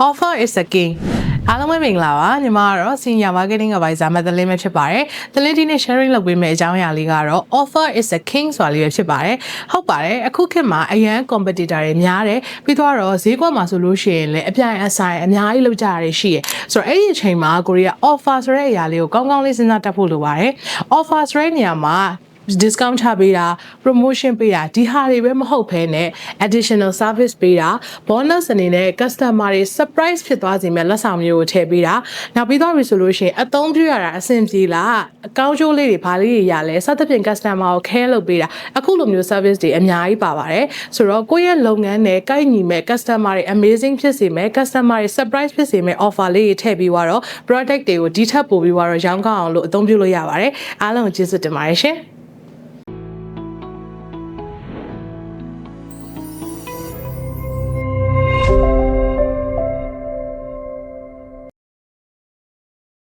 Offer is a king အားလုံးပဲမင်္ဂလာပါညီမကတော့ Senior Marketing Advisor မသက်လင်းပဲဖြစ်ပါတယ်။သက်လင်းဒီနေ့ sharing လုပ်ပေးမယ့်အကြောင်းအရာလေးကတော့ Offer is a king ဆိုတာလေးပဲဖြစ်ပါတယ်။ဟုတ်ပါတယ်အခုခေတ်မှာအရန် competitor တွေများတယ်ပြီးတော့ဈေးကွက်မှာဆိုလို့ရှိရင်လည်းအပြိုင်အဆိုင်အများကြီးလောက်ကြရရှိရ။ဆိုတော့အဲ့ဒီအချိန်မှာကိုရီးယား offer ဆိုတဲ့အရာလေးကိုကောင်းကောင်းလေးစဉ်းစားတတ်ဖို့လိုပါတယ်။ Offer ဆိုတဲ့နေရာမှာdiscount ချပေးတာ promotion ပေးတာဒီဟာတွေပဲမဟုတ်ဘဲနဲ့ additional service ပေးတာ bonus အနေနဲ့ customer တွေ surprise ဖြစ်သွားစေမဲ့လက်ဆောင်မျိုးကိုထည့်ပေးတာနောက်ပြီးတော့ resolution အသုံးပြုရတာအဆင်ပြေလားအကောင်းကျိုးလေးတွေဘာလေးတွေရလဲစသဖြင့် customer ကို care လုပ်ပေးတာအခုလိုမျိုး service တွေအများကြီးပါပါတယ်ဆိုတော့ကိုယ့်ရဲ့လုပ်ငန်းနဲ့ကိုက်ညီမဲ့ customer တွေ amazing ဖြစ်စေမဲ့ customer တွေ surprise ဖြစ်စေမဲ့ offer လေးတွေထည့်ပြီးတော့ product တွေကိုဒီထက်ပိုပြီးတော့ရောင်းကောင်းအောင်လို့အသုံးပြုလို့ရပါတယ်အားလုံးကိုကျေးဇူးတင်ပါတယ်ရှင်